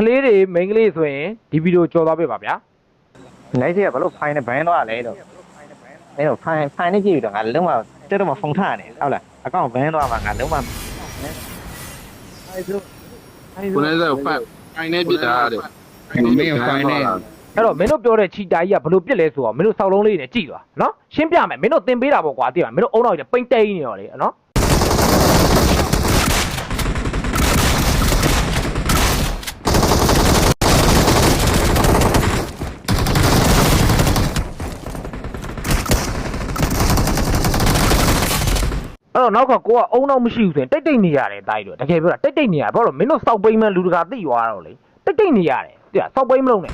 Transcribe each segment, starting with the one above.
လေးတွေမိန်းကလေးဆိုရင်ဒီဗီဒီယိုကြော်သွားပေးပါဗျာ နိုင်စီကဘလို့ဖိုင်နဲ့ဘန်းတော့လဲတော့အဲ့တော့ဖိုင်နဲ့ကြည့်ပြီးတော့ငါလုံးဝတက်တော့မှဖုန်ထားနေဟုတ်လားအကောင့်ဘန်းတော့မှငါလုံးဝကိုယ်လည်းဖိုင်နဲ့ပြတာတဲ့မင်းဖိုင်နဲ့အဲ့တော့မင်းတို့ပြောတဲ့ချီတာကြီးကဘလို့ပြစ်လဲဆိုတော့မင်းတို့စောက်လုံးလေးနဲ့ကြည့်သွားနော်ရှင်းပြမယ်မင်းတို့သင်ပေးတာပေါ့ကွာသိလားမင်းတို့အုံနောက်ကျပိန်တိန်နေရောလေနော်အဲ့တော့နောက်ကကိုကအုံနောက်မရှိဘူးဆိုရင်တိတ်တိတ်နေရတယ်တိုက်တော့တကယ်ပြောတာတိတ်တိတ်နေရဘာလို့မင်းတို့စောက်ပိန်မှလူတကာသိသွားတော့လေတိတ်တိတ်နေရတယ်သိလားစောက်ပိန်မလုံးနဲ့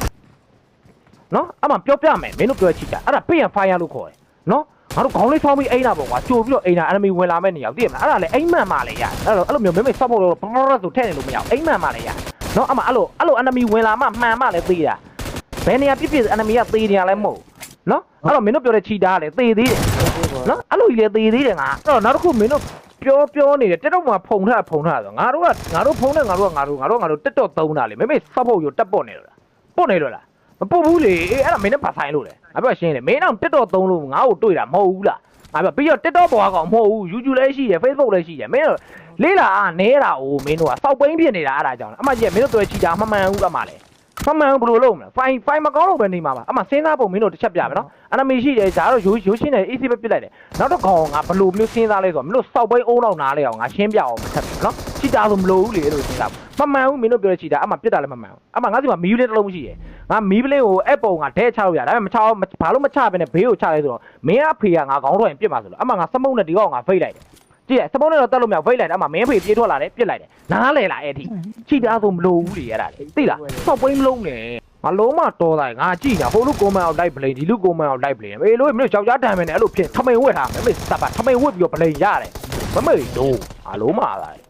နော်အမှပြောပြမယ်မင်းတို့ပြောချစ်တာအဲ့ဒါပေးရဖိုင်ရလို့ခေါ်တယ်နော်ငါတို့ခေါင်းလေးဆောင်းပြီးအိမ်တာပေါ့ကွာကြိုပြီးတော့အိမ်တာ enemy ဝင်လာမဲ့နေရောက်သိရမလားအဲ့ဒါလည်းအိမ်မှန်မှလည်းရတယ်အဲ့လိုမျိုးမင်းစောက်ဖို့တော့ဘရဆိုထည့်နေလို့မရအောင်အိမ်မှန်မှလည်းရတယ်နော်အမှအဲ့လို enemy ဝင်လာမှမှန်မှလည်းသေးတာဘယ်နေရာပြစ် enemy ကသေးနေရလဲမဟုတ်နော်အဲ့တော့မင်းတို့ပြောတဲ့ချီတာကလည်းသေသေးတယ်နော်အဲ့လိုကြီးလည်းသေသေးတယ်ငါအဲ့တော့နောက်တစ်ခုမင်းတို့ပြောနေတယ်တက်တော့မှဖုံထားဆိုငါတို့ဖုံနဲ့ငါတို့တက်တော့သုံးတာလေမေစောက်ဖို့ရောတက်ပေါ့နေလို့လားပေါ့နေလို့လားမပုတ်ဘူးလေအေးအဲ့ဒါမင်းနဲ့ပါဆိုင်လို့လေငါပြောရှင်းတယ်မင်းတော့တက်တော့သုံးလို့ငါ့ကိုတွေ့တာမဟုတ်ဘူးလားငါပြောပြီးတော့တက်တော့ပေါ်ကောင်မဟုတ်ဘူး YouTube လည်းရှိတယ် Facebook လည်းရှိတယ်မင်းတို့လေးလာနေတာအိုးမင်းတို့ကစောက်ပိန်းဖြစ်နေတာအဲ့ဒါကြောင့်အမှကြီးမင်းတို့တွေ့ချီတာမမှန်ဘူးအမှလည်းမမှန်ဘူးဘယ်လိုလုပ်မလဲဖိုင်မကောင်းလို့ပဲနေမှာပါအမှစဉ်းစားပုံမင်းတို့တစ်ချက်ပြမယ်နော်အနမီရှိတယ်ဒါတော့ရိုးရှင်းတယ် AC ပဲပြစ်လိုက်တယ်နောက်တော့ကောင်ငါဘယ်လိုမျိုးစဉ်းစားလဲဆိုတော့မင်းတို့စောက်ပိန်းအုံးတော့နားလဲအောင်ငါရှင်းပြအောင်မထက်ဘူးနော်ချီတာဆိုမလို့ဘူးလေလို့စဉ်းစားမမှန်ဘူးမင်းတို့ပြောတဲ့ချီတာအမှပြစ်တာလည်းမမှန်ဘူးအမှငါစီမှာမီးလေးတစ်လုံးရှိတယ်ငါမီးပလင်းကိုအဲ့ပုံကဒဲချလို့ရဒါပေမဲ့မချအောင်ဘာလို့မချဘဲနဲ့ဘေးကိုချလဲဆိုတော့မင်းအဖေကငါခေါင်းထွက်ရင်ပြစ်မှာဆိုလို့အမှငါစမုံနဲ့ဒီကောင်ငါဖိတ်လိုက်တယ်ကြည့်ရစမုံနဲ့တော့တက်လို့မရဖိတ်လိုက်တယ်အမှမင်းဖေပြေးထွက်လာတယ်ပြစ်လိုက်တယ်နားလေလာအဲ့ဒီချီတာဆိုမလို့ဘူးလေအဲ့ဒါလေသိလားစောက်ပိန်းမလုံးနဲ့ငါလုံးမတော်တာငါကြည့်ညာဟိုလူကွန်မန်အောင်လိုက်ပလိန်ဒီလူကွန်မန်အောင်လိုက်ပလိန်မေလို့မင်းယောက်ျားတန်မယ်နဲ့အဲ့လိုဖြစ်ထမိန်ဝက်ထားမယ်မေစပ်ပါထမိန်ဝက်ပြီးတော့ပလိန်ရတယ်မမေတို့အလုံးမလာတယ်